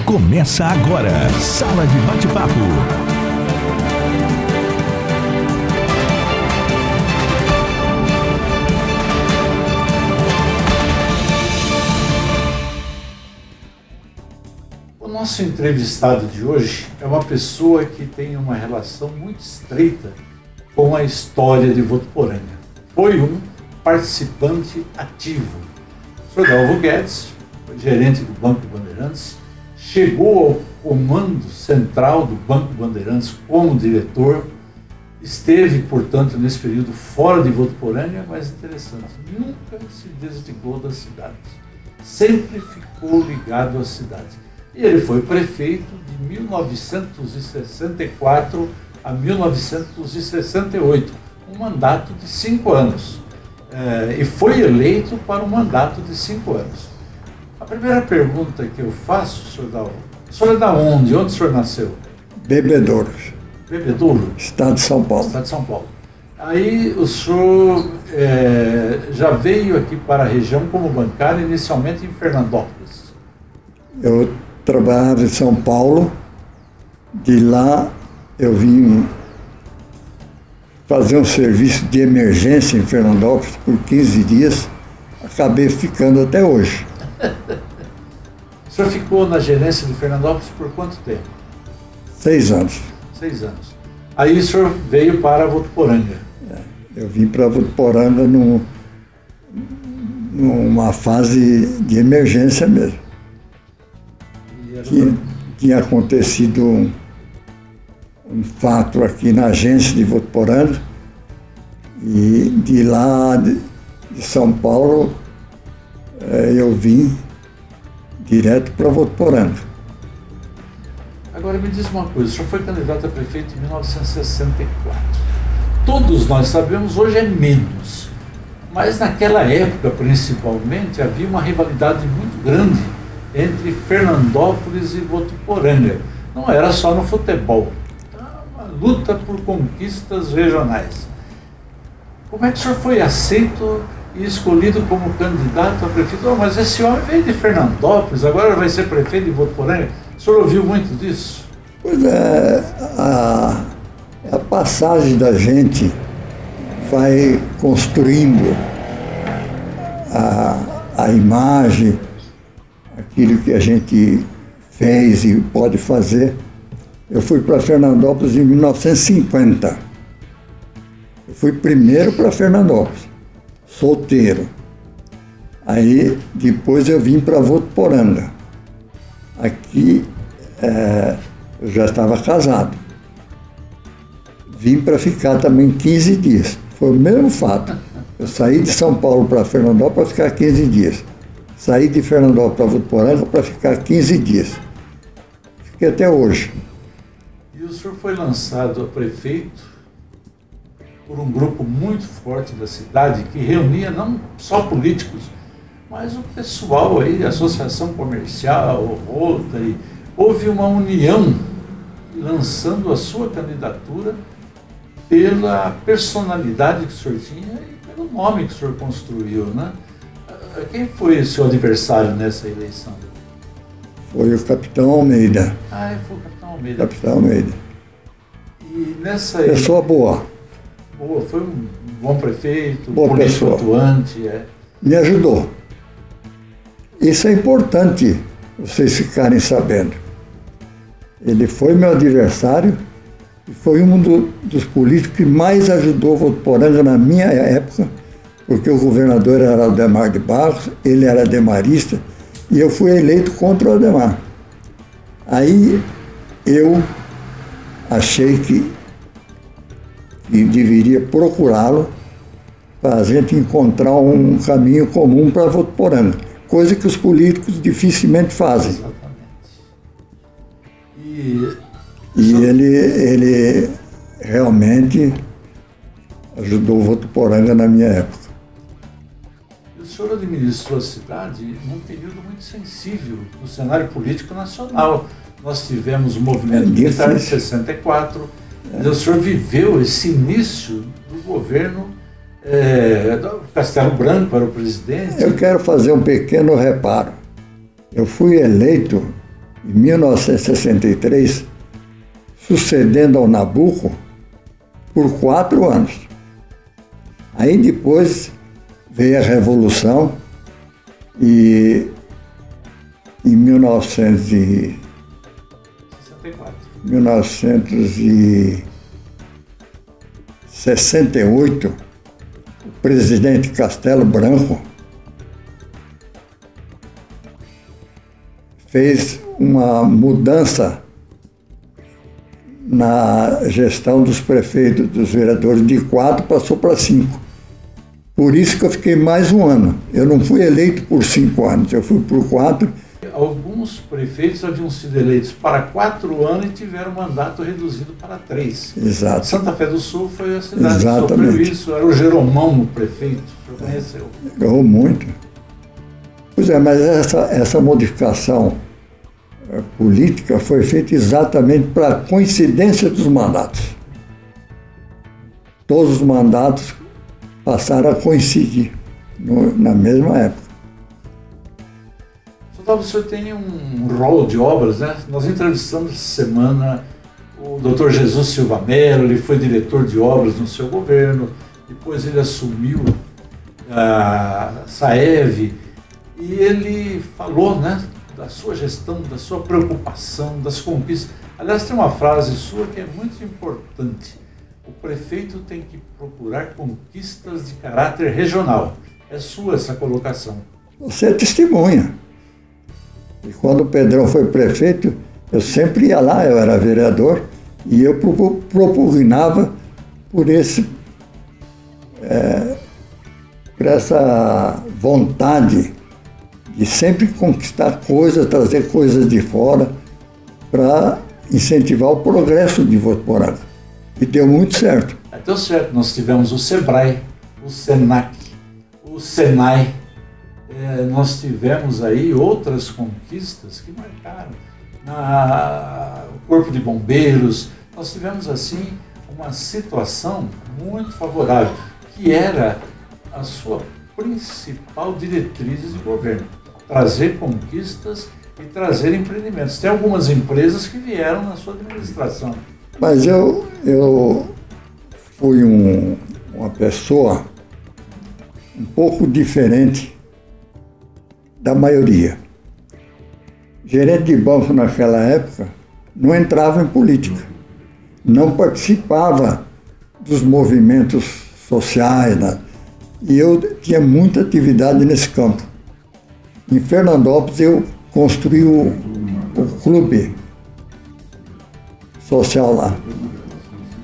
Começa agora, Sala de Bate-Papo. O nosso entrevistado de hoje é uma pessoa que tem uma relação muito estreita com a história de Votuporanga. Foi um participante ativo. O senhor Dalvo Guedes, gerente do Banco Bandeirantes, chegou ao comando central do Banco Bandeirantes como diretor, esteve, portanto, nesse período fora de Votuporanga, mas interessante, nunca se desligou da cidade, sempre ficou ligado à cidade. E ele foi prefeito de 1964 a 1968, um mandato de 5 anos, e foi eleito para um mandato de 5 anos. A primeira pergunta que eu faço, senhor Dalvo, o senhor é da onde? Onde o senhor nasceu? Bebedouro. Bebedouro? Estado de São Paulo. Estado de São Paulo. Aí o senhor já veio aqui para a região como bancário, inicialmente em Fernandópolis. Eu trabalhava em São Paulo, de lá eu vim fazer um serviço de emergência em Fernandópolis por 15 dias, acabei ficando até hoje. O senhor ficou na gerência de Fernandópolis por quanto tempo? 6 anos. 6 anos. Aí o senhor veio para Votuporanga. Eu vim para Votuporanga numa fase de emergência mesmo. Tinha acontecido um fato aqui na agência de Votuporanga e de lá de São Paulo eu vim direto para Votuporanga. Agora me diz uma coisa, o senhor foi candidato a prefeito em 1964. Todos nós sabemos, hoje é menos, mas naquela época principalmente havia uma rivalidade muito grande entre Fernandópolis e Votuporanga. Não era só no futebol, era uma luta por conquistas regionais. Como é que o senhor foi aceito e escolhido como candidato a prefeito? Oh, mas esse homem veio de Fernandópolis, agora vai ser prefeito de Votuporanga. O senhor ouviu muito disso? Pois é, a passagem da gente vai construindo a imagem, aquilo que a gente fez e pode fazer. Eu fui para Fernandópolis em 1950. Eu fui primeiro para Fernandópolis, solteiro. Aí depois eu vim para Votuporanga. Aqui eu já estava casado. Vim para ficar também 15 dias. Foi o mesmo fato. Eu saí de São Paulo para Fernandópolis para ficar 15 dias. Saí de Fernandópolis para Votuporanga para ficar 15 dias. Fiquei até hoje. E o senhor foi lançado a prefeito por um grupo muito forte da cidade que reunia não só políticos, mas o pessoal aí, associação comercial, Rotary. Houve uma união lançando a sua candidatura pela personalidade que o senhor tinha e pelo nome que o senhor construiu, né? Quem foi o seu adversário nessa eleição? Foi o Capitão Almeida. Ah, foi o Capitão Almeida. Capitão Almeida. E nessa pessoa boa. Boa, foi um bom prefeito, boa político pessoa. Atuante. Me ajudou. Isso é importante vocês ficarem sabendo. Ele foi meu adversário e foi um dos políticos que mais ajudou Votuporanga na minha época, porque o governador era Aldemar de Barros, ele era ademarista, e eu fui eleito contra o Aldemar. Aí eu achei que deveria procurá-lo para a gente encontrar um caminho comum para Votuporanga, coisa que os políticos dificilmente fazem. Exatamente. E ele realmente ajudou Votuporanga na minha época. O senhor administrou a cidade num período muito sensível do cenário político nacional. Nós tivemos o movimento militar de 64, o senhor viveu esse início do governo Castelo Branco era o presidente. Eu quero fazer um pequeno reparo. Eu fui eleito em 1963, sucedendo ao Nabuco por 4 anos. Aí depois veio a Revolução e em 1968, o presidente Castelo Branco fez uma mudança na gestão dos prefeitos, dos vereadores, de 4 passou para 5. Por isso que eu fiquei mais um ano. Eu não fui eleito por 5 anos, eu fui por 4. Alguns prefeitos haviam sido eleitos para 4 anos e tiveram mandato reduzido para 3. Exato. Santa Fé do Sul foi a cidade Exatamente. que sofreu isso. Era o Jeromão, o prefeito. O senhor conheceu? Errou muito. Pois é, mas essa modificação política foi feita exatamente para a coincidência dos mandatos. Todos os mandatos passaram a coincidir na mesma época. O senhor tem um rol de obras, né? Nós entrevistamos essa semana o Dr. Jesus Silva Mello, ele foi diretor de obras no seu governo, depois ele assumiu a Saev e ele falou, né, da sua gestão, da sua preocupação, das conquistas. Aliás, tem uma frase sua que é muito importante. O prefeito tem que procurar conquistas de caráter regional. É sua essa colocação. Você é testemunha. E quando o Pedrão foi prefeito, eu sempre ia lá, eu era vereador, e eu propugnava por essa vontade de sempre conquistar coisas, trazer coisas de fora, para incentivar o progresso de Votuporanga. E deu muito certo. Deu certo. Nós tivemos o SEBRAE, o SENAC, o SENAI. Nós tivemos aí outras conquistas que marcaram. O Corpo de Bombeiros, nós tivemos assim uma situação muito favorável, que era a sua principal diretriz de governo, trazer conquistas e trazer empreendimentos. Tem algumas empresas que vieram na sua administração. Mas eu fui uma pessoa um pouco diferente da maioria. Gerente de banco naquela época não entrava em política, não participava dos movimentos sociais, né? E eu tinha muita atividade nesse campo. Em Fernandópolis eu construí o clube social lá.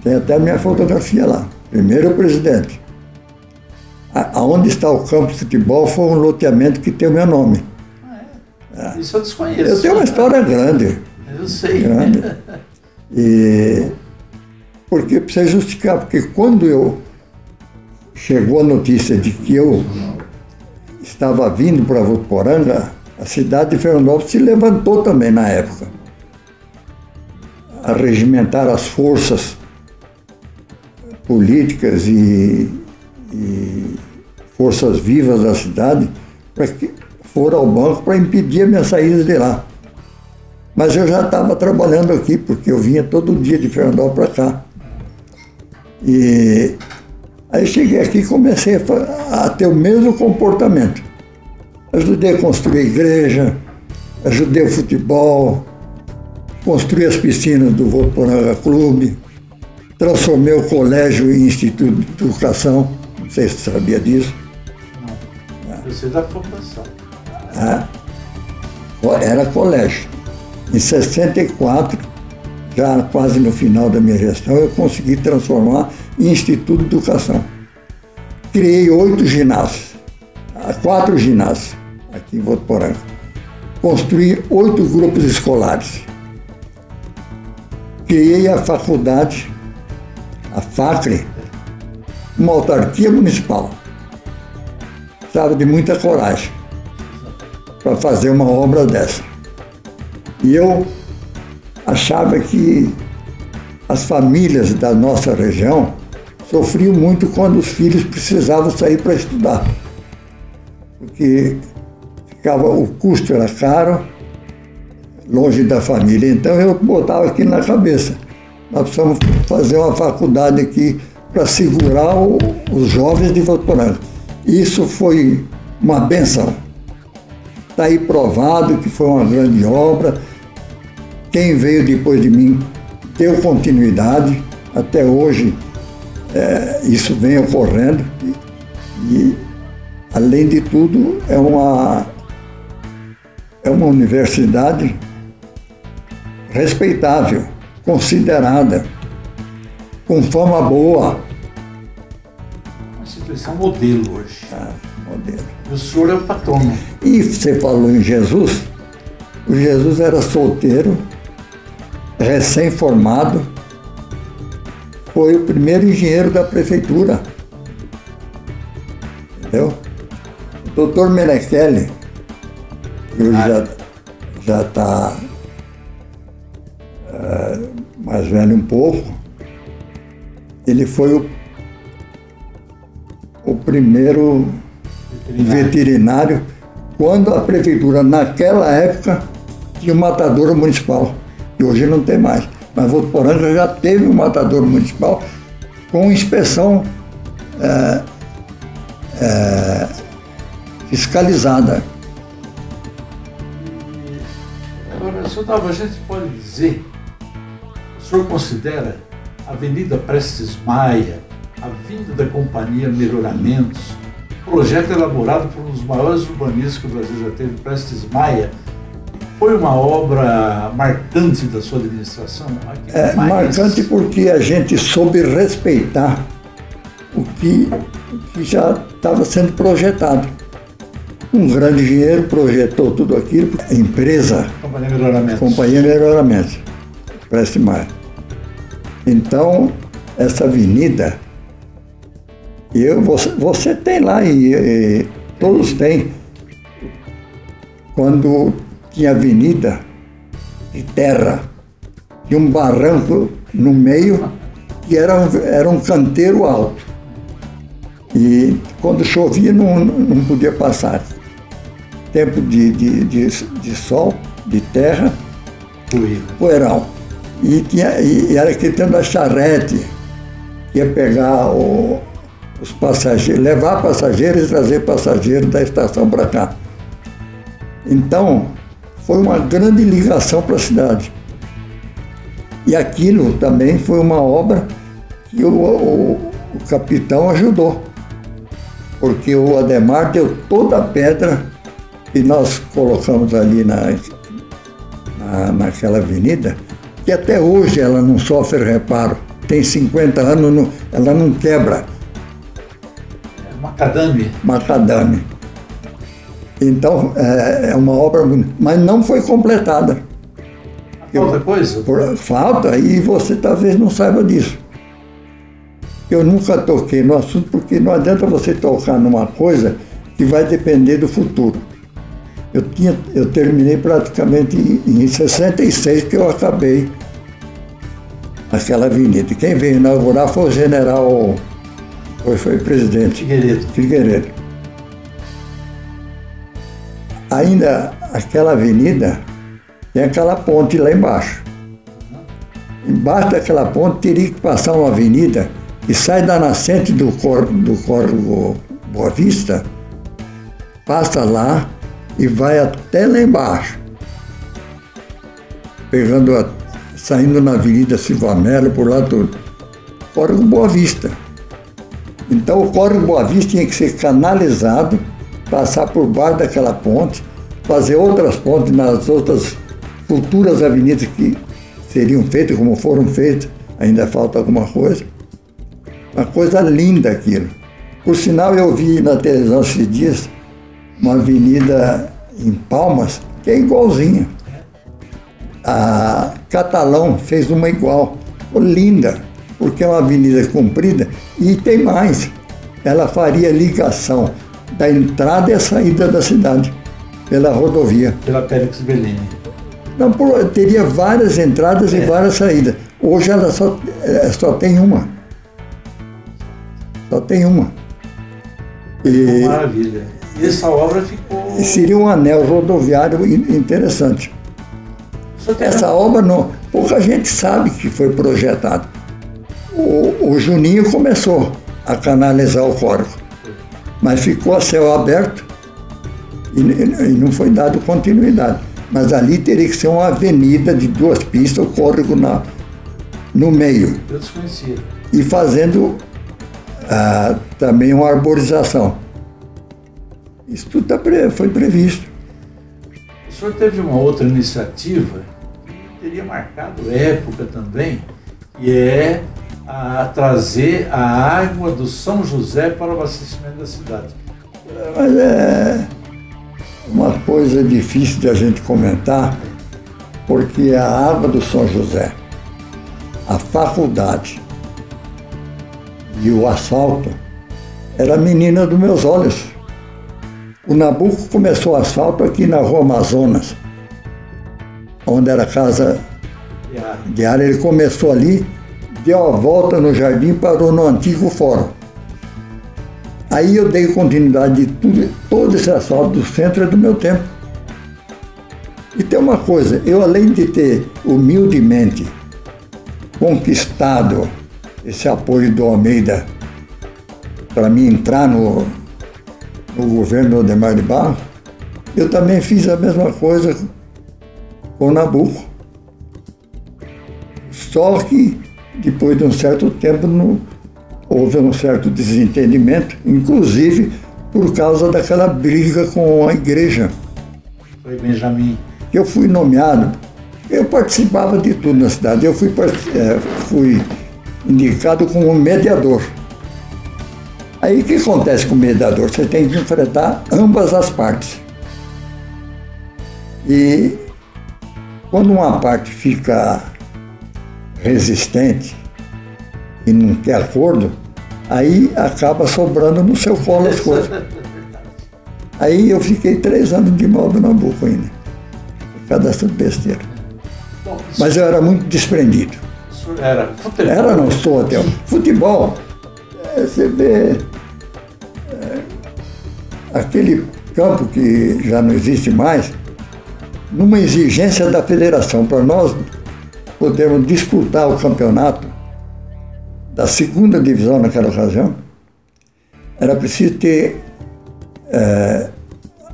Tem até a minha fotografia lá. Primeiro presidente. Aonde está o campo de futebol foi um loteamento que tem o meu nome. Isso eu desconheço. Eu tenho uma história grande. Eu sei. Grande. E porque precisa justificar, porque quando chegou a notícia de que eu estava vindo para Votuporanga, a cidade de Fernandópolis se levantou também na época a regimentar as forças políticas e forças vivas da cidade para que foram ao banco para impedir a minha saída de lá. Mas eu já estava trabalhando aqui, porque eu vinha todo dia de Fernandópolis para cá. E aí cheguei aqui e comecei a ter o mesmo comportamento. Ajudei a construir a igreja, ajudei o futebol, construí as piscinas do Votuporanga Clube, transformei o colégio em instituto de educação, não sei se você sabia disso. Não, eu sei da fundação. Era colégio. Em 64, já quase no final da minha gestão, eu consegui transformar em instituto de educação. Criei 8 ginásios, 4 ginásios aqui em Votuporanga. Construí 8 grupos escolares. Criei a faculdade, a FACRE, uma autarquia municipal. Precisava de muita coragem para fazer uma obra dessa. E eu achava que as famílias da nossa região sofriam muito quando os filhos precisavam sair para estudar. Porque o custo era caro, longe da família. Então eu botava aquilo na cabeça. Nós precisamos fazer uma faculdade aqui para segurar os jovens de Votuporanga. Isso foi uma benção. Está aí provado que foi uma grande obra. Quem veio depois de mim deu continuidade. Até hoje isso vem ocorrendo. E além de tudo, é uma universidade respeitável, considerada, com fama boa. Uma instituição modelo hoje. Modelo. E o senhor é o patrono. E você falou em Jesus, o Jesus era solteiro, recém-formado, foi o primeiro engenheiro da prefeitura. Entendeu? O doutor Menecheli, que hoje já está mais velho um pouco, ele foi o primeiro veterinário quando a prefeitura, naquela época, tinha um matadouro municipal, e hoje não tem mais. Mas Votuporanga já teve um matadouro municipal com inspeção fiscalizada. Agora, senhor Dalva, a gente pode dizer, o senhor considera a Avenida Prestes Maia, a vinda da Companhia Melhoramentos, projeto elaborado por um dos maiores urbanistas que o Brasil já teve, Prestes Maia, foi uma obra marcante da sua administração? Marcante porque a gente soube respeitar o que já estava sendo projetado. Um grande engenheiro projetou tudo aquilo, a empresa Companhia Melhoramentos, Prestes Maia. Então, essa avenida, você tem lá, e todos têm, quando tinha avenida de terra, tinha um barranco no meio, que era um canteiro alto. E quando chovia não podia passar. Tempo de sol, de terra, poeirão. E era aquele tempo da charrete, que ia pegar os passageiros, levar passageiros e trazer passageiros da estação para cá. Então, foi uma grande ligação para a cidade. E aquilo também foi uma obra que o capitão ajudou, porque o Ademar deu toda a pedra que nós colocamos ali naquela avenida, que até hoje ela não sofre reparo. Tem 50 anos, ela não quebra. Macadame. Macadame. Então, é uma obra bonita, mas não foi completada. Falta coisa? Falta, e você talvez não saiba disso. Eu nunca toquei no assunto, porque não adianta você tocar numa coisa que vai depender do futuro. Eu terminei praticamente em 66 que eu acabei aquela avenida. E quem veio inaugurar foi o general, foi o presidente Figueiredo. Ainda aquela avenida tem aquela ponte lá embaixo. Embaixo daquela ponte teria que passar uma avenida que sai da nascente do Córrego Boa Vista, passa lá e vai até lá embaixo, saindo na Avenida Silva Melo, por lá tudo. Córrego Boa Vista. Então o Córrego Boa Vista tinha que ser canalizado, passar por baixo daquela ponte, fazer outras pontes nas outras futuras avenidas que seriam feitas, como foram feitas, ainda falta alguma coisa. Uma coisa linda aquilo. Por sinal, eu vi na televisão esses dias uma avenida em Palmas, que é igualzinha. A Catalão fez uma igual. Ficou linda, porque é uma avenida comprida. E tem mais, ela faria ligação da entrada e a saída da cidade, pela rodovia. Pela Périx Bellini. Não, teria várias entradas e várias saídas. Hoje ela só tem uma. Só tem uma. Maravilha. E essa obra ficou... Seria um anel rodoviário interessante. Essa obra, não, pouca gente sabe que foi projetada. O Juninho começou a canalizar o córrego, mas ficou a céu aberto e não foi dado continuidade. Mas ali teria que ser uma avenida de 2 pistas, o córrego no meio. Eu desconhecia. E fazendo também uma arborização. Isso tudo foi previsto. O senhor teve uma outra iniciativa que teria marcado época também, que é trazer a água do São José para o abastecimento da cidade. Mas é uma coisa difícil de a gente comentar, porque a água do São José, a faculdade e o asfalto era a menina dos meus olhos. O Nabuco começou o asfalto aqui na Rua Amazonas, onde era a casa de área. Ele começou ali, deu a volta no jardim e parou no antigo fórum. Aí eu dei continuidade de todo esse asfalto do centro é do meu tempo. E tem uma coisa, eu além de ter humildemente conquistado esse apoio do Almeida para mim entrar no governo do Adhemar de Barros, eu também fiz a mesma coisa com o Nabuco. Só que depois de um certo tempo houve um certo desentendimento, inclusive por causa daquela briga com a igreja. Foi Benjamin. Eu fui nomeado, eu participava de tudo na cidade, eu fui indicado como mediador. Aí o que acontece com o mediador? Você tem que enfrentar ambas as partes. E quando uma parte fica resistente e não quer acordo, aí acaba sobrando no seu colo as coisas. Aí eu fiquei 3 anos de mal do Nabuco ainda, por causa dessa besteira. Bom, mas eu era muito desprendido. O senhor era futebol? Era, não sou até. Futebol, você vê aquele campo que já não existe mais, numa exigência da federação, para nós podermos disputar o campeonato da 2ª divisão naquela ocasião, era preciso ter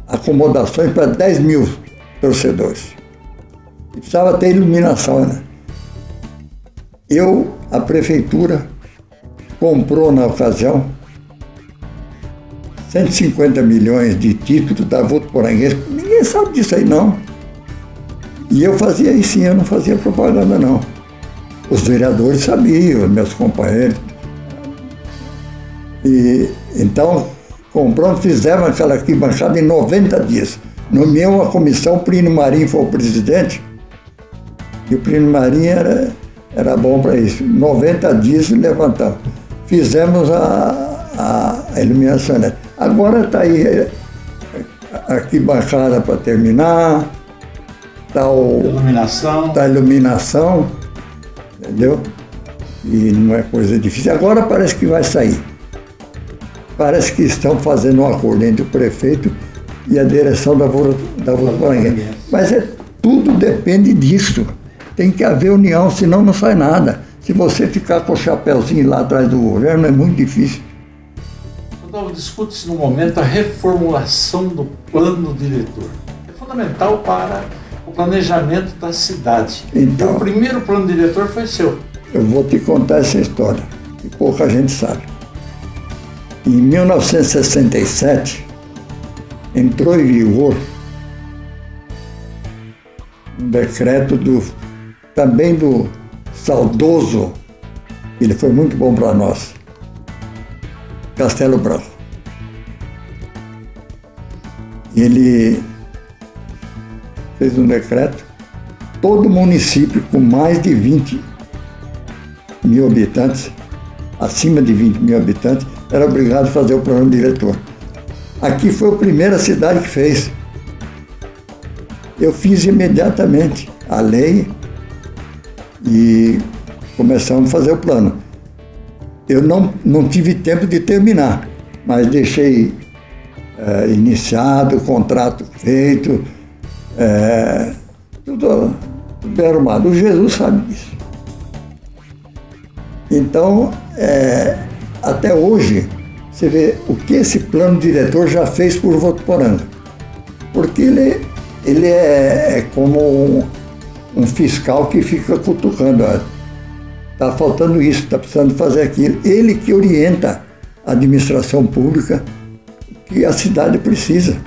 acomodações para 10 mil torcedores. E precisava ter iluminação, né? A prefeitura comprou na ocasião 150 milhões de títulos da Votuporanguense. Ninguém sabe disso aí, não. E eu fazia isso sim, eu não fazia propaganda, não. Os vereadores sabiam, os meus companheiros. E então, compramos, fizemos aquela arquibancada em 90 dias. Nomeei uma comissão, o Plínio Marinho foi o presidente, e o Plínio Marinho era bom para isso. 90 dias levantamos. Fizemos a iluminação. Agora está aí a arquibancada para terminar, está a iluminação, entendeu? E não é coisa difícil. Agora parece que vai sair. Parece que estão fazendo um acordo entre o prefeito e a direção da Votuporanguense. Mas tudo depende disso. Tem que haver união, senão não sai nada. Se você ficar com o chapéuzinho lá atrás do governo, é muito difícil. Discute-se no momento a reformulação do plano diretor. É fundamental para o planejamento da cidade. Então, o primeiro plano diretor foi seu. Eu vou te contar essa história, que pouca gente sabe. Em 1967, entrou em vigor um decreto também do saudoso, ele foi muito bom para nós, Castelo Branco. Ele fez um decreto, todo município com mais de 20 mil habitantes, acima de 20 mil habitantes, era obrigado a fazer o plano diretor. Aqui foi a primeira cidade que fez. Eu fiz imediatamente a lei e começamos a fazer o plano. Eu não tive tempo de terminar, mas deixei iniciado, o contrato feito, tudo bem arrumado. O Jesus sabe disso. Então, até hoje, você vê o que esse plano diretor já fez por Votuporanga. Porque ele é como um fiscal que fica cutucando. Está faltando isso, está precisando fazer aquilo. Ele que orienta a administração pública que a cidade precisa.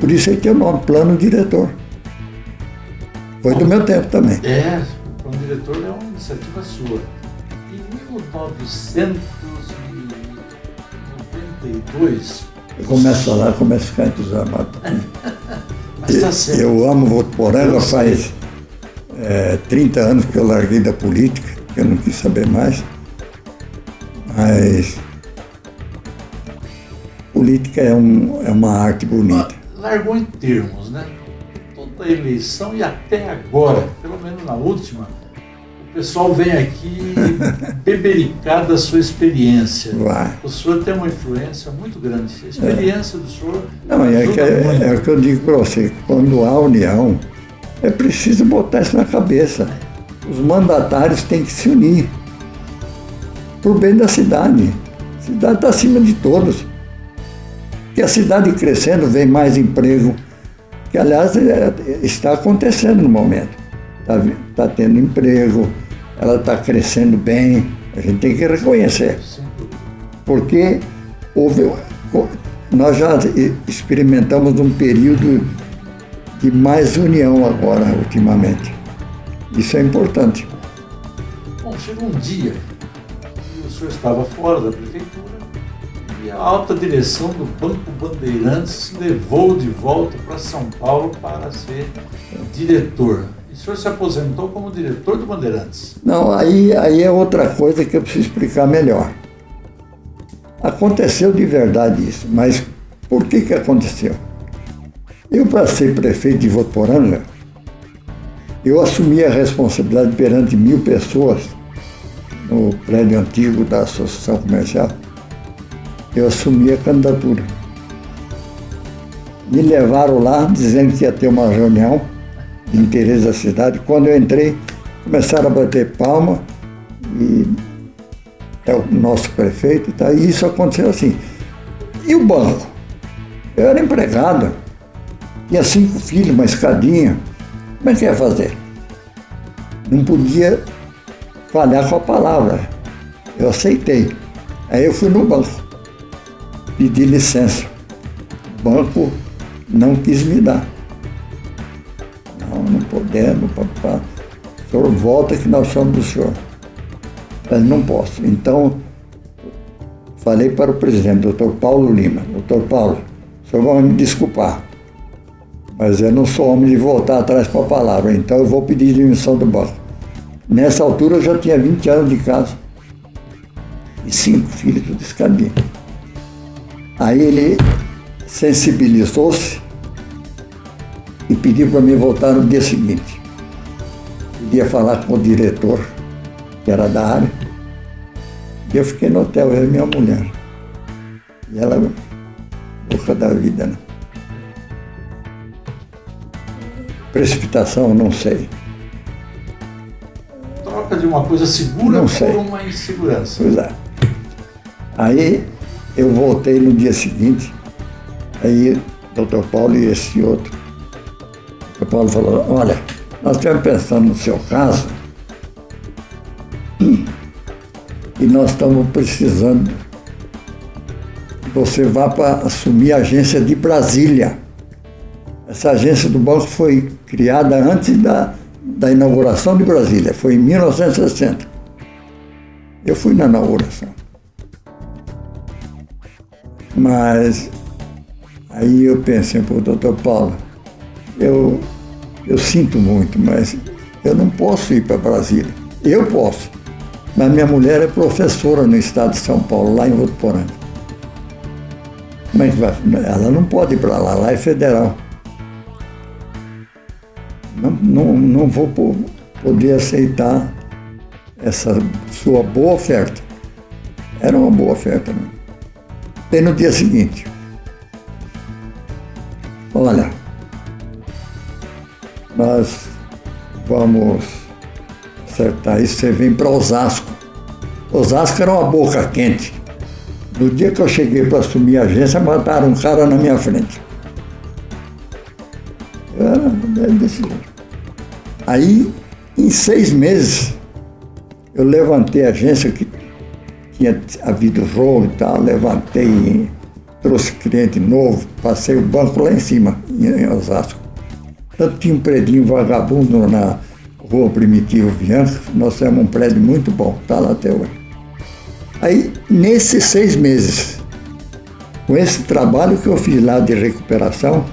Por isso é que é o nome Plano Diretor. Foi do meu tempo também. O Plano Diretor é uma iniciativa sua. Em 1992... Começa lá, começa a ficar entusiasmado. Mas tá certo. Eu amo Votuporanga, faz 30 anos que eu larguei da política, que eu não quis saber mais. Mas política é uma arte bonita. Largou em termos, né? Toda a eleição e até agora, pelo menos na última, o pessoal vem aqui bebericar da sua experiência. Vai. O senhor tem uma influência muito grande. A experiência do senhor Não, é o que eu digo para você, quando há união, é preciso botar isso na cabeça. Os mandatários têm que se unir. Por bem da cidade. A cidade está acima de todos. Que a cidade crescendo, vem mais emprego, que aliás está acontecendo no momento. Está tendo emprego, ela está crescendo bem, a gente tem que reconhecer. Porque nós já experimentamos um período de mais união agora, ultimamente. Isso é importante. Bom, chegou um dia que o senhor estava fora da prefeitura e a alta direção do Banco Bandeirantes levou de volta para São Paulo para ser diretor. E o senhor se aposentou como diretor do Bandeirantes. Não, aí é outra coisa que eu preciso explicar melhor. Aconteceu de verdade isso, mas por que aconteceu? Eu, para ser prefeito de Votuporanga, eu assumi a responsabilidade perante 1.000 pessoas no prédio antigo da Associação Comercial. Eu assumi a candidatura. Me levaram lá dizendo que ia ter uma reunião de interesse da cidade. Quando eu entrei, começaram a bater palma e é o nosso prefeito, tá? E isso aconteceu assim. E o banco? Eu era empregado, tinha 5 filhos, uma escadinha. Como é que ia fazer? Não podia falhar com a palavra. Eu aceitei. Aí eu fui no banco, pedi licença. O banco não quis me dar. Não podemos, papá. O senhor volta que nós somos do senhor. Mas não posso. Então, falei para o presidente, doutor Paulo Lima. Doutor Paulo, o senhor vai me desculpar, mas eu não sou homem de voltar atrás com a palavra, então eu vou pedir demissão do banco. Nessa altura eu já tinha 20 anos de casa e 5 filhos, tudo escadinho. Aí ele sensibilizou-se e pediu para mim voltar no dia seguinte. Queria falar com o diretor, que era da área, e eu fiquei no hotel, eu e minha mulher. E ela, louca da vida, né? Precipitação, não sei. Troca de uma coisa segura Não sei. por uma insegurança. Pois é. Aí eu voltei no dia seguinte, aí doutor Paulo e esse outro. O doutor Paulo falou, olha, nós estamos pensando no seu caso e nós estamos precisando que você vá para assumir a agência de Brasília. Essa agência do banco foi criada antes da inauguração de Brasília, foi em 1960. Eu fui na inauguração. Mas aí eu pensei, pô, doutor Paulo, eu sinto muito, mas eu não posso ir para Brasília. Eu posso, mas minha mulher é professora no estado de São Paulo, lá em Votuporanga. Como é que vai? Ela não pode ir para lá, lá é federal. Não vou poder aceitar essa sua boa oferta. Era uma boa oferta, né? E no dia seguinte, olha, nós vamos acertar isso, você vem para Osasco. Osasco era uma boca quente. No dia que eu cheguei para assumir a agência, mataram um cara na minha frente. Eu era desse jeito. Aí, em 6 meses, eu levantei a agência, que tinha havido jogo e tal, levantei, trouxe cliente novo, passei o banco lá em cima, em Osasco. Tanto tinha um predinho vagabundo na Rua Primitivo Bianca, nós temos um prédio muito bom, está lá até hoje. Aí, nesses 6 meses, com esse trabalho que eu fiz lá de recuperação,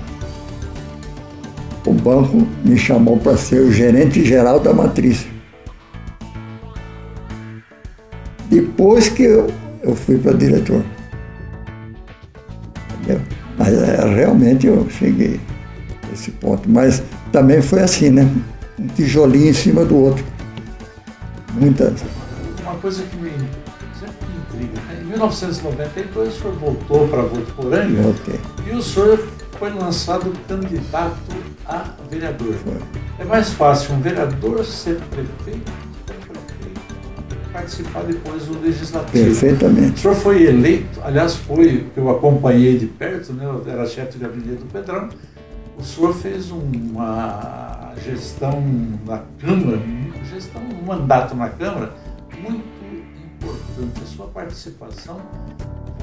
o banco me chamou para ser o gerente geral da matriz. Depois que eu fui para diretor. Entendeu? Mas realmente eu cheguei a esse ponto. Mas também foi assim, né? Um tijolinho em cima do outro. Muitas. Uma coisa que sempre me intriga, né? Em 1992 o senhor voltou para Votuporanga. Voltei. E o senhor foi lançado candidato a vereador. Foi. É mais fácil um vereador ser prefeito participar depois do legislativo. Perfeitamente. O senhor foi eleito, aliás, foi que eu acompanhei de perto, né? Eu era chefe de gabinete do Pedrão. O senhor fez uma gestão na Câmara, um mandato na Câmara muito importante. A sua participação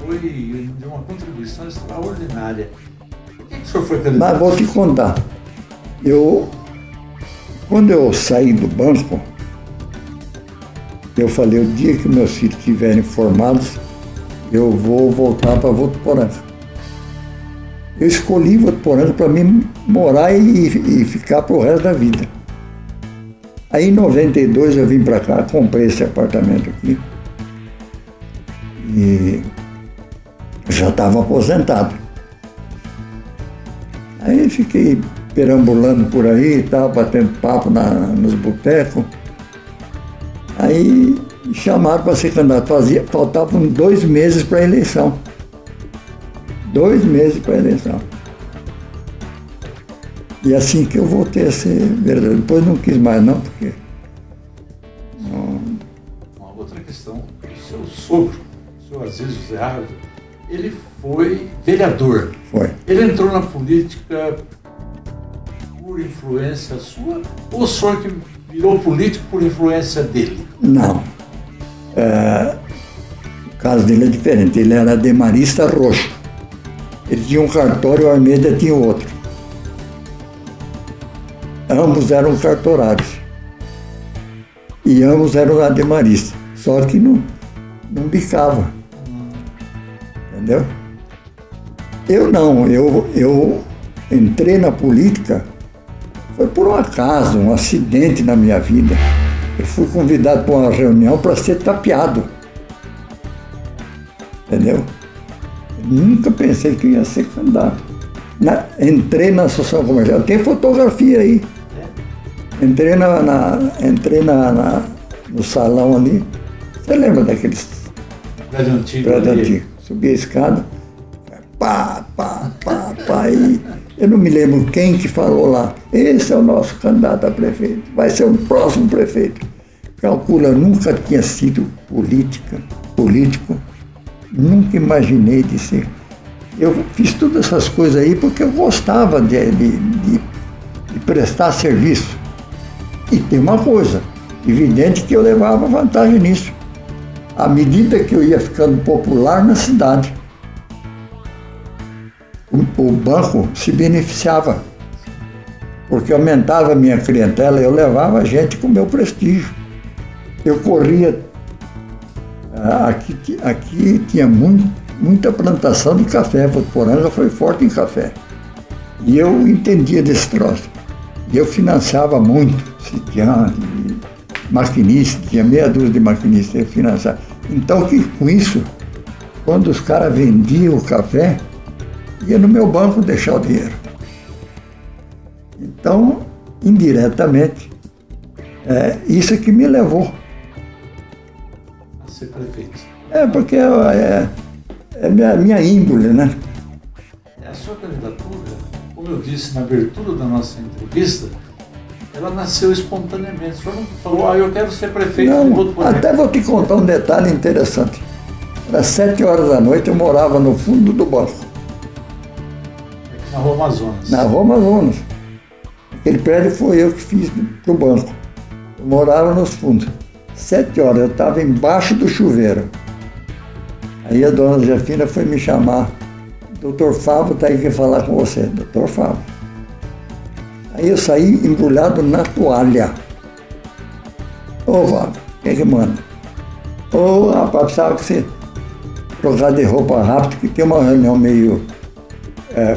foi de uma contribuição extraordinária. Por que o senhor foi candidato? Mas vou te contar. Quando eu saí do banco, eu falei, o dia que meus filhos estiverem formados, eu vou voltar para Votuporanga. Eu escolhi Votuporanga para mim morar e ficar para o resto da vida. Aí em 92 eu vim para cá, comprei esse apartamento aqui e já estava aposentado. Aí fiquei perambulando por aí, batendo papo nos botecos. Aí me chamaram para ser candidato. Faltavam 2 meses para a eleição. 2 meses para a eleição. E assim que eu voltei a ser vereador. Depois não quis mais não, porque... Uma outra questão. O seu sogro, o senhor Aziz José Ardo, ele foi vereador. Foi. Ele entrou na política por influência sua ou o senhor que virou político por influência dele? Não. O caso dele é diferente. Ele era demarista roxo. Ele tinha um cartório, o Almeida tinha outro. Ambos eram cartorários. E ambos eram ademaristas. Só que não bicava. Entendeu? Eu não. Eu entrei na política, foi por um acaso, um acidente na minha vida. Eu fui convidado para uma reunião para ser tapeado. Entendeu? Eu nunca pensei que eu ia ser candidato. Entrei na Associação Comercial. Tem fotografia aí. Entrei no salão ali. Você lembra daqueles... Prédio antigo. Prédio antigo. Subi a escada. Pá. E eu não me lembro quem que falou lá. Esse é o nosso candidato a prefeito. Vai ser o próximo prefeito. Calcula, nunca tinha sido político. Nunca imaginei de ser. Eu fiz todas essas coisas aí porque eu gostava de prestar serviço. E tem uma coisa, evidente que eu levava vantagem nisso. À medida que eu ia ficando popular na cidade, o banco se beneficiava, porque aumentava a minha clientela, eu levava gente com meu prestígio. Eu corria, aqui tinha muita plantação de café, Votuporanga foi forte em café. E eu entendia desse troço. E eu financiava muito, sitiante, maquinista, tinha meia dúzia de maquinistas, eu financiava. Então, com isso, quando os caras vendiam o café, ia no meu banco deixar o dinheiro. Então, indiretamente, isso é que me levou a ser prefeito. Porque é minha índole, né? A sua candidatura, como eu disse na abertura da nossa entrevista, ela nasceu espontaneamente. O senhor não falou, eu quero ser prefeito de Não, Votuporanga. até vou te contar um detalhe interessante. Às 7 horas da noite eu morava no fundo do banco, Aqui na Rua Amazonas. na Rua Amazonas. Aquele prédio foi eu que fiz para o banco. Eu morava nos fundos. 7 horas, eu estava embaixo do chuveiro. Aí a dona Jefina foi me chamar. Doutor Fábio está aí quer falar com você. Doutor Fábio. Aí eu saí embrulhado na toalha. Ô Fábio, quem que manda? Ô rapaz, precisava que você trocar de roupa rápido, que tem uma reunião meio...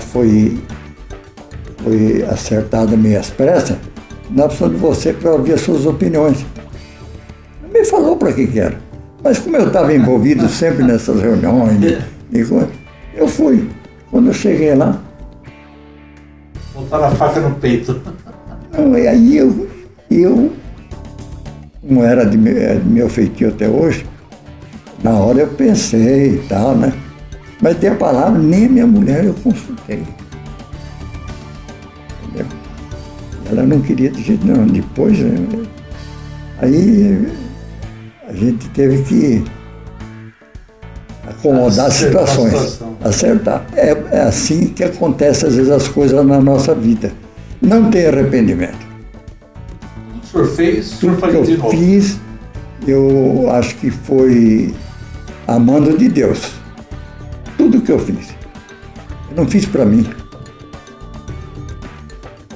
foi acertada meio às pressas. Nós precisamos de você para ouvir as suas opiniões. Me falou para que era. Mas como eu estava envolvido sempre nessas reuniões, eu fui. Quando eu cheguei lá, Botaram a faca no peito. e aí eu não era de meu feitio até hoje, na hora eu pensei e tal, né? Mas tem a palavra, nem a minha mulher eu consultei. Entendeu? Ela não queria de jeito nenhum. Depois, aí a gente teve que acomodar as situações, acertar. É assim que acontece às vezes as coisas na nossa vida. Não tem arrependimento. O senhor fez, o senhor Tudo que faria de eu novo. fiz, eu acho que foi amando de Deus. Tudo que eu fiz. Eu não fiz para mim.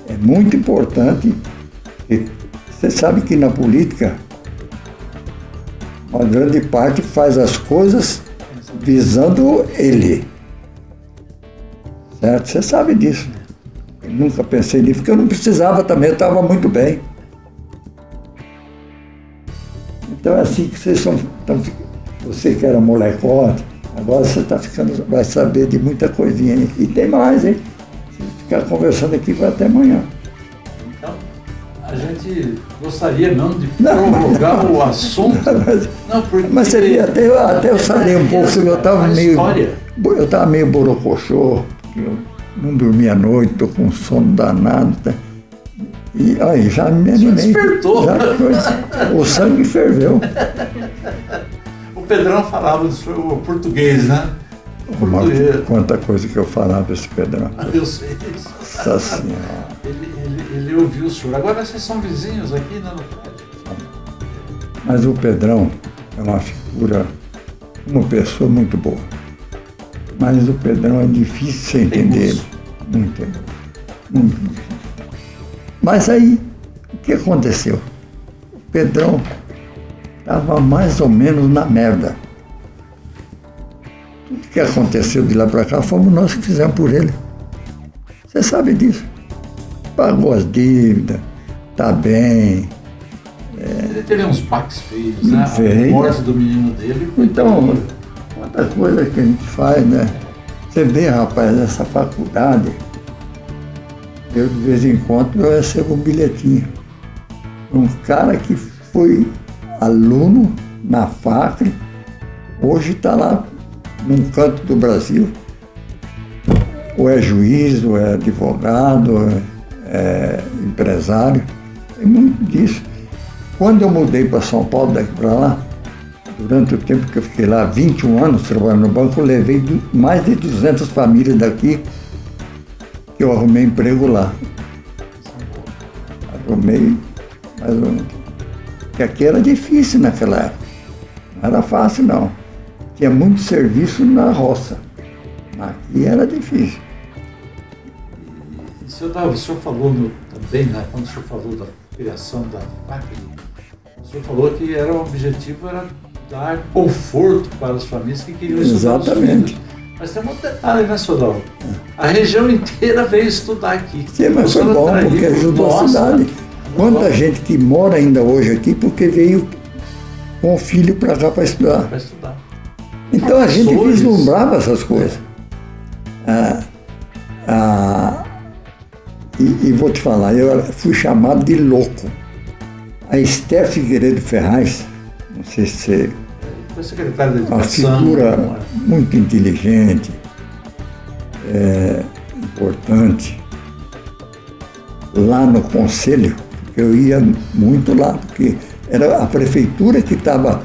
É muito importante. E você sabe que na política, uma grande parte faz as coisas visando ele. Certo? Você sabe disso. Eu nunca pensei nisso, porque eu não precisava também, eu estava muito bem. Então é assim que vocês são. Você que era molecote, agora você está ficando, vai saber de muita coisinha aí. E tem mais, hein? Se ficar conversando aqui vai até amanhã. Então, a gente gostaria mesmo de prorrogar o assunto. Não, porque... Mas você vê, até eu sarei um pouco, eu estava meio borocochô, eu não dormia à noite, estou com sono danado. Tá? E aí já me animei. Despertou. O sangue ferveu. O Pedrão falava do senhor português, né? Quanta coisa que eu falava esse Pedrão. Eu sei. Nossa Senhora. Ele ouviu o senhor. Agora vocês são vizinhos aqui, né? Mas o Pedrão é uma figura, uma pessoa muito boa. Mas o Pedrão é difícil você entender ele. Muito difícil. Mas aí, o que aconteceu? O Pedrão estava mais ou menos na merda. Tudo que aconteceu de lá para cá fomos nós que fizemos por ele. Você sabe disso. Pagou as dívidas, está bem. Ele teve uns baques feios, né? Feio. A morte do menino dele foi Então, terrível. quanta coisa que a gente faz, né? Você vê, rapaz, essa faculdade, eu de vez em quando eu recebo um bilhetinho. Um cara que foi aluno na FACRE, hoje está lá num canto do Brasil, ou é juiz, ou é advogado, é empresário, tem muito disso. Quando eu mudei para São Paulo, daqui para lá, durante o tempo que eu fiquei lá, 21 anos trabalhando no banco, eu levei mais de 200 famílias daqui, que eu arrumei emprego lá. Arrumei, mas porque aqui era difícil naquela época. Não era fácil, não. Tinha muito serviço na roça. Aqui era difícil. E o senhor falou também, né, quando o senhor falou da criação da FACRE, o senhor falou que o objetivo era dar conforto para as famílias que queriam estudar os filhos. Mas tem um outro detalhe, né, Sodal? A região inteira veio estudar aqui. Sim, mas foi bom, porque ajudou a cidade. Quanta gente que mora ainda hoje aqui porque veio com o filho para cá para estudar. Para estudar. Então a gente vislumbrava essas coisas. E vou te falar, eu fui chamado de louco. A Esther Figueiredo Ferraz, não sei se você... Foi secretária da Uma Educação. figura muito inteligente, importante. Lá no conselho, porque eu ia muito lá, porque era a prefeitura que estava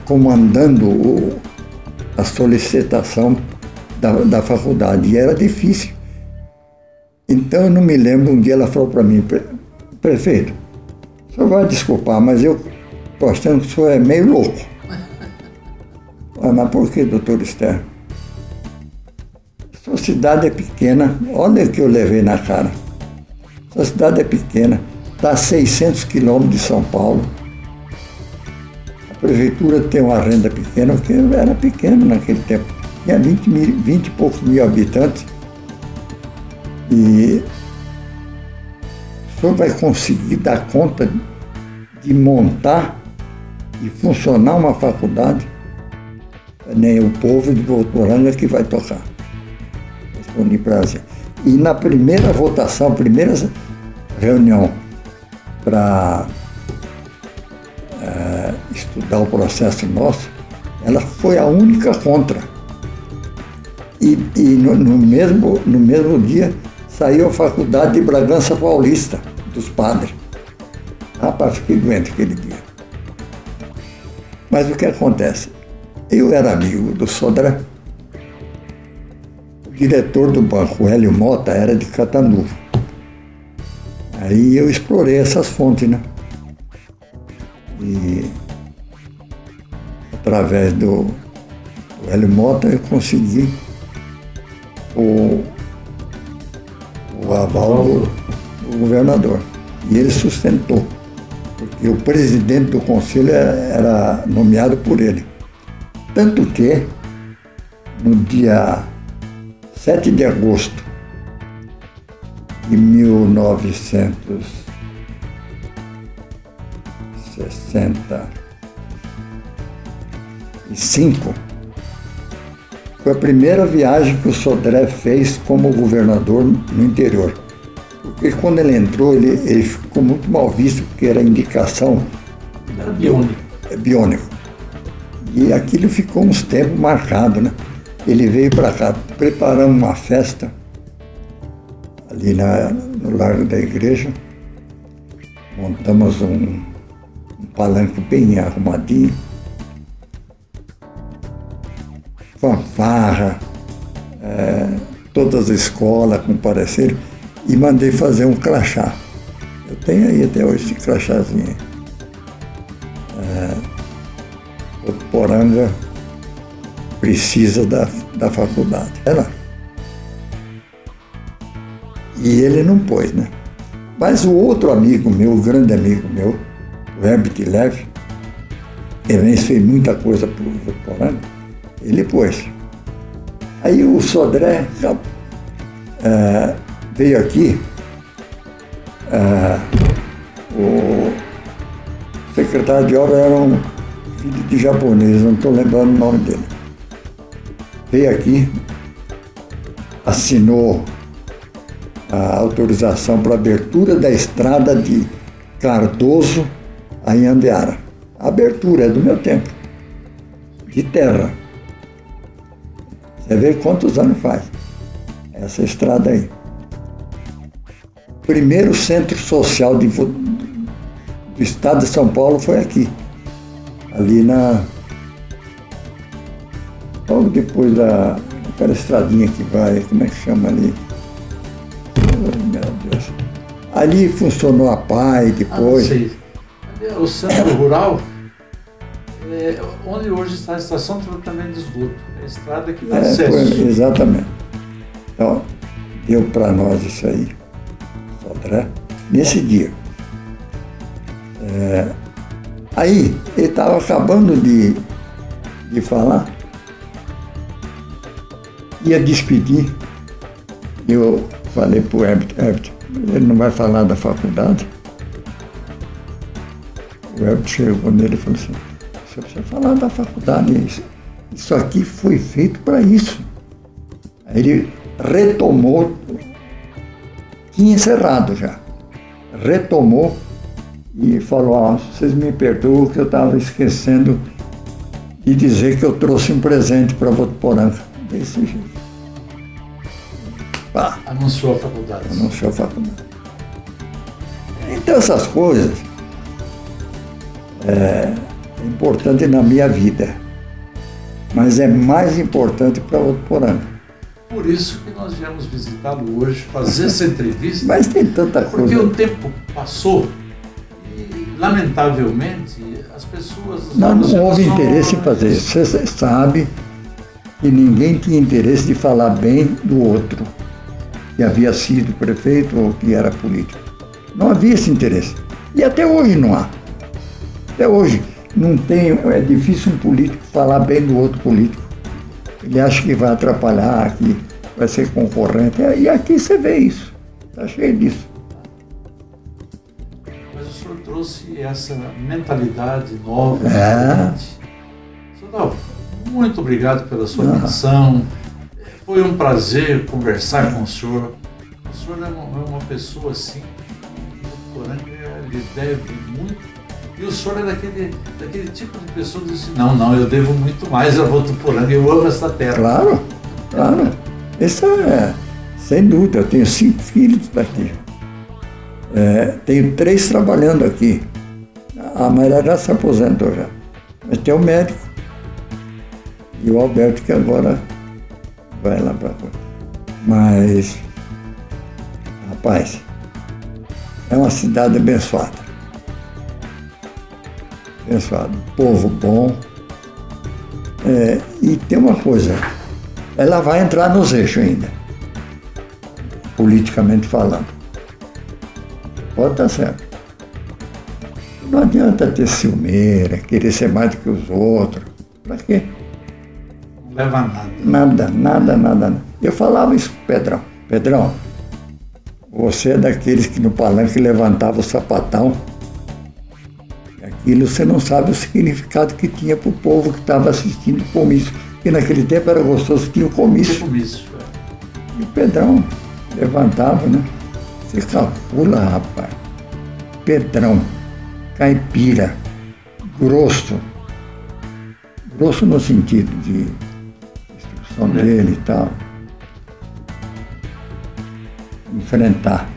comandando a solicitação da faculdade, e era difícil. Então eu não me lembro, um dia ela falou para mim: prefeito, o senhor vai desculpar, mas eu estou achando que o senhor é meio louco. Mas por que, doutor Esther? Sua cidade é pequena, olha o que eu levei na cara. Sua cidade é pequena, está a 600 quilômetros de São Paulo. A prefeitura tem uma renda pequena, porque era pequeno naquele tempo. Tinha 20 e poucos mil habitantes. E o senhor vai conseguir dar conta de montar e funcionar uma faculdade? Nem o povo de Votuporanga que vai tocar. Respondi para ela. E na primeira votação, primeira reunião para estudar o processo nosso, ela foi a única contra. E no mesmo dia saiu a faculdade de Bragança Paulista, dos padres. Rapaz, fiquei doente aquele dia. Mas o que acontece? Eu era amigo do Sodré. O diretor do banco, Hélio Mota, era de Catanduva. Aí eu explorei essas fontes, né? E através do Hélio Mota eu consegui o aval do governador. E ele sustentou, porque o presidente do conselho era nomeado por ele. Tanto que, no dia 7 de agosto de 1965, foi a primeira viagem que o Sodré fez como governador no interior. Porque quando ele entrou, ele ficou muito mal visto, porque era indicação... Era biônico. Biônico. E aquilo ficou uns tempos marcado, né? Ele veio para cá, preparamos uma festa ali no largo da igreja, montamos um palanque bem arrumadinho, fanfarra, todas as escolas compareceram, e mandei fazer um crachá. Eu tenho aí até hoje esse crachazinho. Votuporanga precisa da faculdade. E ele não pôs, né? Mas o outro amigo meu, o grande amigo meu, o Herbert Leve, ele fez muita coisa para o Votuporanga, ele pôs. Aí o Sodré veio aqui, o secretário de obra era um filho de japonês, não estou lembrando o nome dele. Veio aqui, assinou a autorização para a abertura da estrada de Cardoso a Inhandeara. A abertura é do meu tempo, de terra. Você vê quantos anos faz essa estrada aí. O primeiro centro social do estado de São Paulo foi aqui. Ali logo depois daquela estradinha que vai, como é que chama ali? Oh, meu Deus. Ali funcionou a PAI depois. O centro rural, onde hoje está a estação de tratamento de esgoto. É a estrada que dá acesso. Exatamente. Então, deu para nós isso aí, Sodré, nesse dia. Aí, ele estava acabando de falar, ia despedir. Eu falei para o Herbert, ele não vai falar da faculdade? O Herbert chegou nele e falou assim: você precisa falar da faculdade, isso aqui foi feito para isso. Aí ele retomou, tinha encerrado já, retomou e falou: vocês me perdoam que eu estava esquecendo de dizer que eu trouxe um presente para Votuporanga. Desse jeito. Anunciou a faculdade. Anunciou a faculdade. Então essas coisas é importante na minha vida, mas é mais importante para Votuporanga. Por isso que nós viemos visitá-lo hoje, fazer essa entrevista. Mas tem tanta coisa. Porque o tempo passou e, lamentavelmente, as pessoas... Não houve interesse em fazer isso. Você sabe que ninguém tinha interesse de falar bem do outro, que havia sido prefeito ou que era político. Não havia esse interesse. E até hoje não há. Até hoje não tem, é difícil um político falar bem do outro político. Ele acha que vai atrapalhar, que vai ser concorrente. E aqui você vê isso. Está cheio disso. Mas o senhor trouxe essa mentalidade nova. Senhor Dalvo, muito obrigado pela sua atenção. Foi um prazer conversar com o senhor. O senhor é uma pessoa assim, que o Votuporanga lhe deve muito. E o senhor é daquele tipo de pessoa que diz assim, não, eu devo muito mais a Votuporanga, eu amo essa terra. Claro, claro. Isso é, sem dúvida, eu tenho 5 filhos daqui. Tenho 3 trabalhando aqui. A Maria já se aposentou já. Mas tem o médico. E o Alberto que agora vai lá para fora. Mas, rapaz, é uma cidade abençoada. Abençoado, povo bom. E tem uma coisa, ela vai entrar nos eixos ainda, politicamente falando. Pode estar certo. Não adianta ter ciumeira, querer ser mais do que os outros. Para quê? Não leva a nada. Nada. Eu falava isso pro Pedrão. Pedrão, você é daqueles que no palanque levantava o sapatão. Aquilo você não sabe o significado que tinha para o povo que estava assistindo o comício. Porque naquele tempo era gostoso, tinha o comício. E o Pedrão levantava, né? Você calcula, rapaz. Pedrão, caipira, grosso. Grosso no sentido de instrução dele e tal. Enfrentar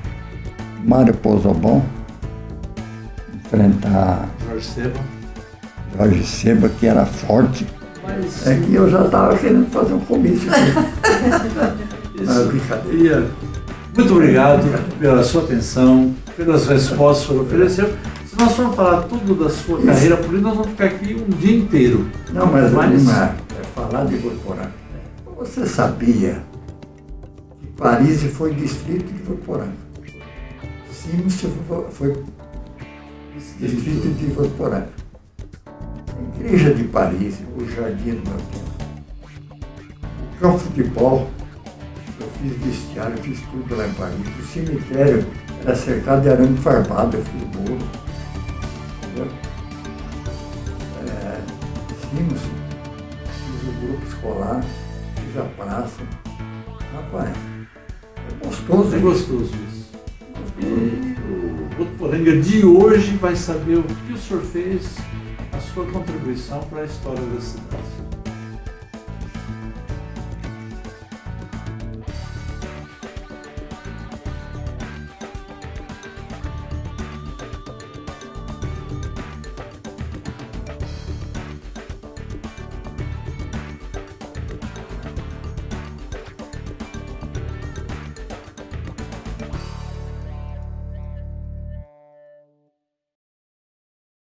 Mário Pozobon, enfrentar Jorge Seba, que era forte. Mas, é que eu já estava querendo fazer um comício aqui. Brincadeira. Muito obrigado pela sua atenção, pelas respostas que o senhor ofereceu. Se nós formos falar tudo da sua carreira política, nós vamos ficar aqui um dia inteiro. Não, mas é falar de Votuporanga. Você sabia que Paris foi distrito de Votuporanga? Simos foi distrito de Votuporanga. A igreja de Paris, o Jardim do meu tempo. O campo de futebol, eu fiz vestiário, fiz tudo lá em Paris. O cemitério era cercado de arame farpado, eu fiz bolo. Entendeu? Simos, fiz o grupo escolar, fiz a praça. Rapaz, é gostoso. É gostoso isso. E o Votuporanga de hoje vai saber o que o senhor fez, a sua contribuição para a história da cidade.